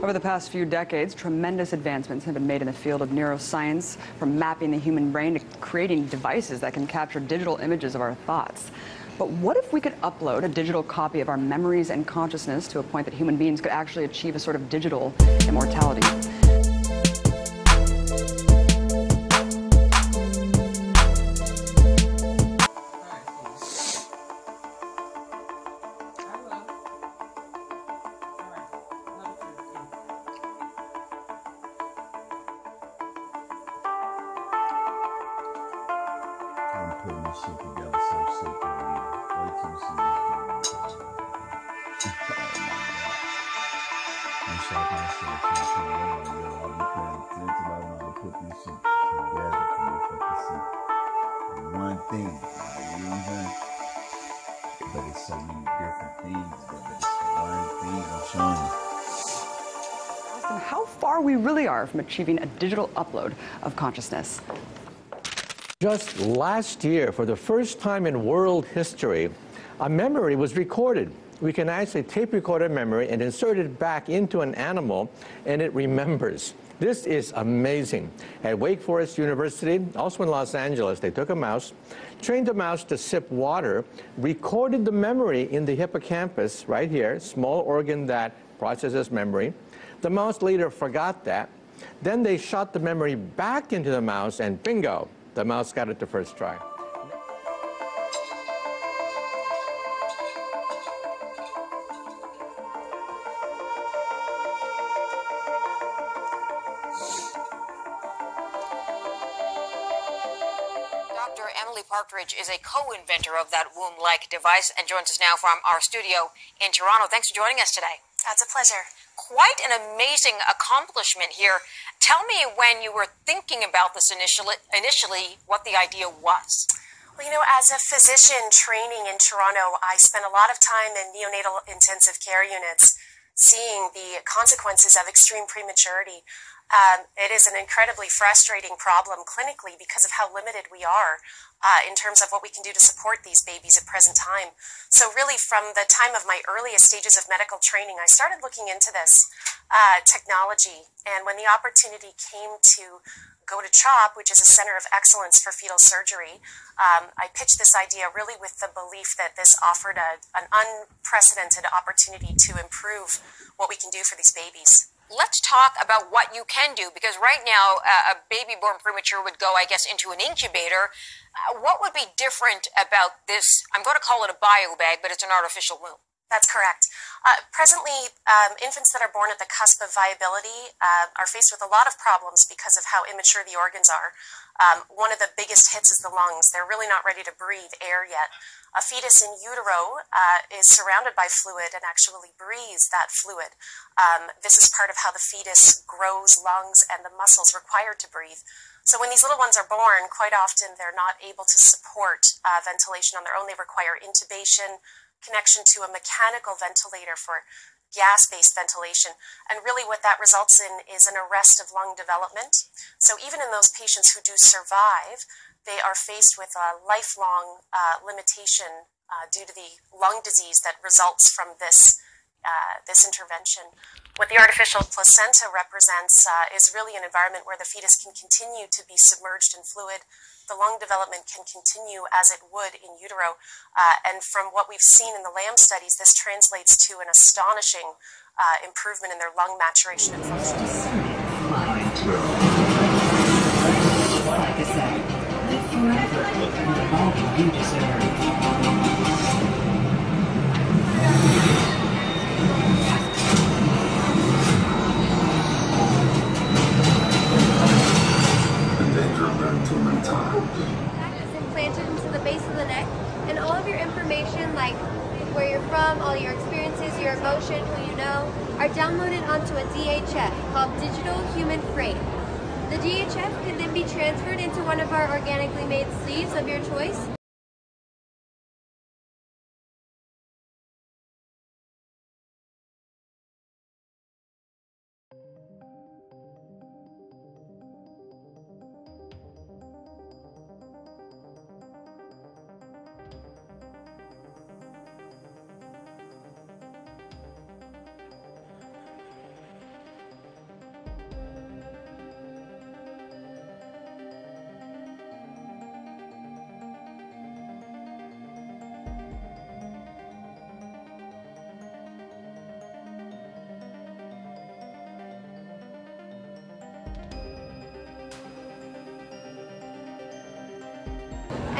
Over the past few decades, tremendous advancements have been made in the field of neuroscience, from mapping the human brain to creating devices that can capture digital images of our thoughts. But what if we could upload a digital copy of our memories and consciousness to a point that human beings could actually achieve a sort of digital immortality? I'm putting this shit together so simple, man. Wait till you see this video. Oh my God. I'm shocked myself sometimes. Yo, I be paying attention. I know how to put this shit together for motherfuckers to see. One thing, you know what I'm saying? But it's so many different things, but it's one thing I'm showing you. How far we really are from achieving a digital upload of consciousness. Just last year, for the first time in world history, a memory was recorded. We can actually tape record a memory and insert it back into an animal, and it remembers. This is amazing. At Wake Forest University, also in Los Angeles, they took a mouse, trained the mouse to sip water, recorded the memory in the hippocampus right here, small organ that processes memory. The mouse later forgot that. Then they shot the memory back into the mouse, and bingo, the mouse got it the first try. Dr. Emily Partridge is a co-inventor of that womb-like device and joins us now from our studio in Toronto. Thanks for joining us today. That's a pleasure. Quite an amazing accomplishment here. Tell me, when you were thinking about this initially, what the idea was. Well, you know, as a physician training in Toronto, I spent a lot of time in neonatal intensive care units seeing the consequences of extreme prematurity. It is an incredibly frustrating problem clinically because of how limited we are in terms of what we can do to support these babies at present time. So really, from the time of my earliest stages of medical training, I started looking into this technology. And when the opportunity came to go to CHOP, which is a center of excellence for fetal surgery, I pitched this idea really with the belief that this offered an unprecedented opportunity to improve what we can do for these babies. Let's talk about what you can do, because right now a baby born premature would go, I guess, into an incubator. What would be different about this? I'm going to call it a bio bag, but it's an artificial womb. That's correct. Presently, infants that are born at the cusp of viability are faced with a lot of problems because of how immature the organs are. One of the biggest hits is the lungs. They're really not ready to breathe air yet. A fetus in utero is surrounded by fluid and actually breathes that fluid. This is part of how the fetus grows lungs and the muscles required to breathe. So when these little ones are born, quite often they're not able to support ventilation on their own. They require intubation, connection to a mechanical ventilator for gas-based ventilation. And really what that results in is an arrest of lung development. So even in those patients who do survive, they are faced with a lifelong limitation due to the lung disease that results from this intervention. What the artificial placenta represents is really an environment where the fetus can continue to be submerged in fluid. The lung development can continue as it would in utero. And from what we've seen in the LAM studies, this translates to an astonishing improvement in their lung maturation and function. Like I said, live forever with all that you deserve. Implanted into the base of the neck, and all of your information, like where you're from, all your experiences, your emotion, who you know, are downloaded onto a DHF called Digital Human Frame. The DHF can then be transferred into one of our organically made sleeves of your choice.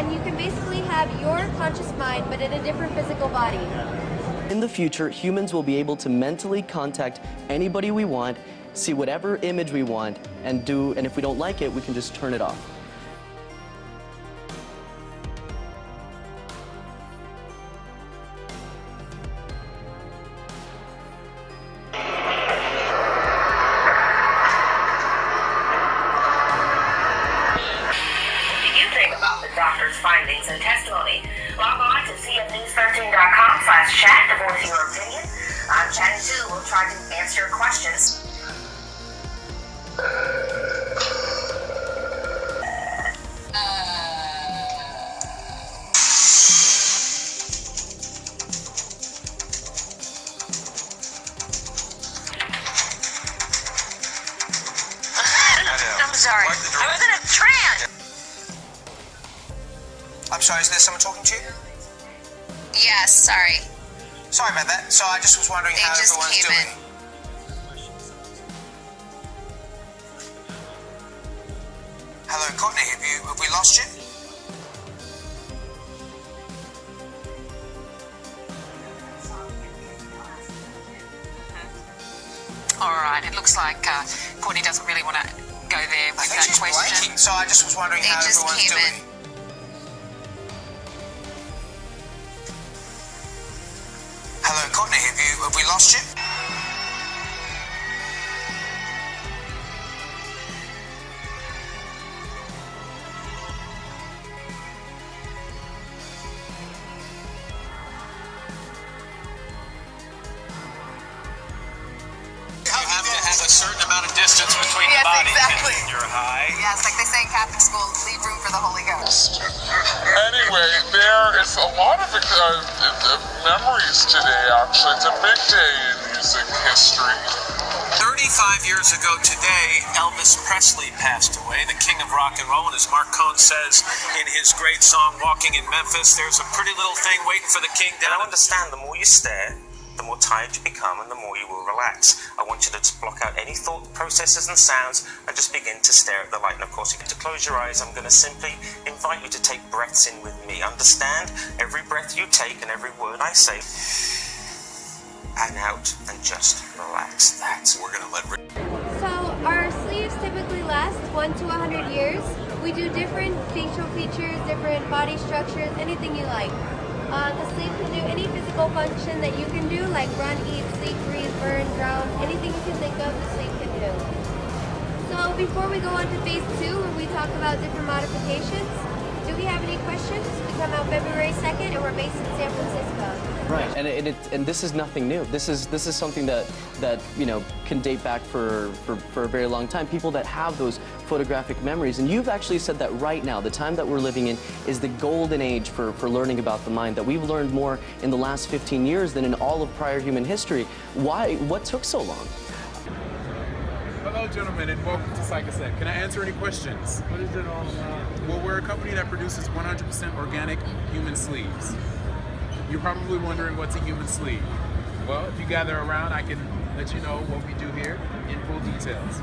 and you can basically have your conscious mind but in a different physical body. In the future, humans will be able to mentally contact anybody we want, see whatever image we want, and if we don't like it, we can just turn it off. Doctor's findings and testimony. Log on to cfnews13.com/chat to voice your opinion. I'm chatting too. We'll try to answer your questions. I'm sorry. I was in a trance. I'm sorry, is there someone talking to you? Yes, sorry. Sorry about that. So I just was wondering how everyone's doing. Hello, Courtney, have we lost you? All right, it looks like Courtney doesn't really want to go there with I think that she's question. breaking, so I just was wondering how everyone's doing. Hello, Courtney, have we lost you? You have to have a certain amount of distance between the bodies. Exactly. You're high. Yes, like they say in Catholic school, leave room for the Holy Ghost. Anyway, there is a lot of memories today, actually. It's a big day in music history. 35 years ago today, Elvis Presley passed away, the king of rock and roll. And as Mark Cohn says in his great song, Walking in Memphis, there's a pretty little thing waiting for the king down. And I understand the more you stare, the more tired you become and the more you will relax. I want you to just block out any thought processes and sounds and just begin to stare at the light. And of course, you get to close your eyes. I'm going to simply invite you to take breaths in with me. Understand every breath you take and every word I say. And out and just relax. That's what we're going to let Rick. So our sleeves typically last 1 to 100 years. We do different facial features, different body structures, anything you like. The sleeve can do any physical function that you can do, like run, eat, sleep, breathe, burn, drown, anything you can think of, the sleeve can do. So before we go on to phase 2, where we talk about different modifications, do we have any questions? We come out February 2nd, and we're based in San Francisco. Right, and this is nothing new. This is something that you know can date back for a very long time. People that have those photographic memories, and you've actually said that right now, the time that we're living in is the golden age for learning about the mind. That we've learned more in the last 15 years than in all of prior human history. Why? What took so long? Hello, gentlemen, and welcome to Psychosec. Can I answer any questions? What is it all about? Well, we're a company that produces 100% organic human sleeves. You're probably wondering what's a human sleeve. Well, if you gather around, I can let you know what we do here in full details.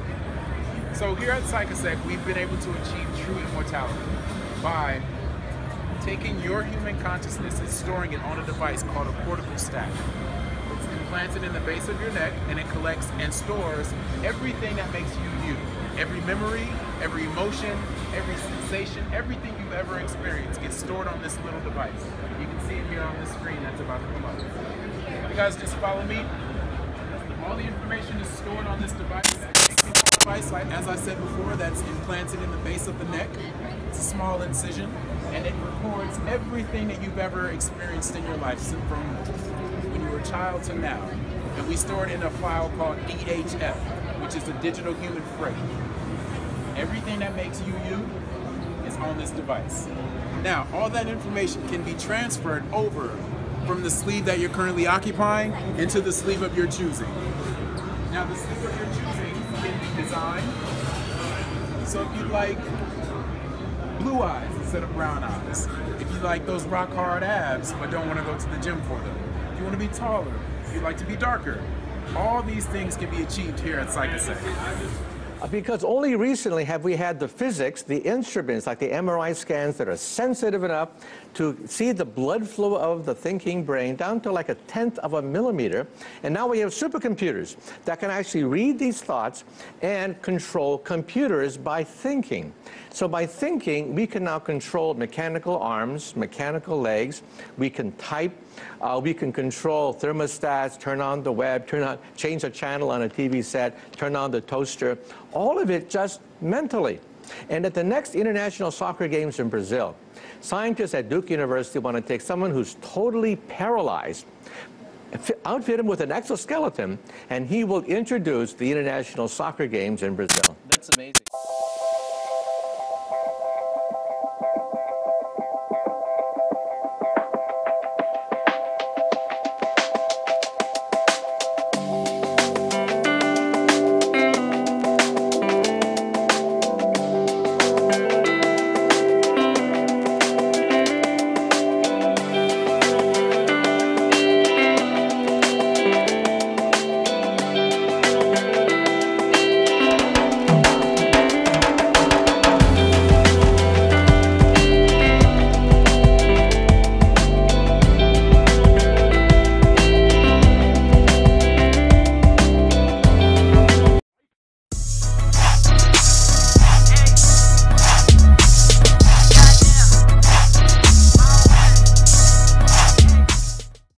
So here at Psychosec, we've been able to achieve true immortality by taking your human consciousness and storing it on a device called a cortical stack. It's implanted in the base of your neck, and it collects and stores everything that makes you you. Every memory, every emotion, every sensation, everything you've ever experienced gets stored on this little device. You can see it here on this screen that's about to come up. You guys just follow me. All the information is stored on this device. Like, as I said before, that's implanted in the base of the neck. It's a small incision, and it records everything that you've ever experienced in your life, from when you were a child to now. And we store it in a file called DHF, which is a digital human freight. Everything that makes you you is on this device. Now, all that information can be transferred over from the sleeve that you're currently occupying into the sleeve of your choosing. Now, the sleeve of your choosing can be designed. So if you like blue eyes instead of brown eyes, if you like those rock hard abs but don't want to go to the gym for them, if you want to be taller, if you like to be darker, all these things can be achieved here at Psychosec. Because only recently have we had the physics, the instruments like the MRI scans that are sensitive enough to see the blood flow of the thinking brain down to like 1/10 of a millimeter. And now we have supercomputers that can actually read these thoughts and control computers by thinking. So by thinking, we can now control mechanical arms, mechanical legs. We can type. We can control thermostats, turn on the web, change the channel on a TV set, turn on the toaster. All of it just mentally. And at the next International Soccer Games in Brazil, scientists at Duke University want to take someone who's totally paralyzed, outfit him with an exoskeleton, and he will introduce the International Soccer Games in Brazil. That's amazing.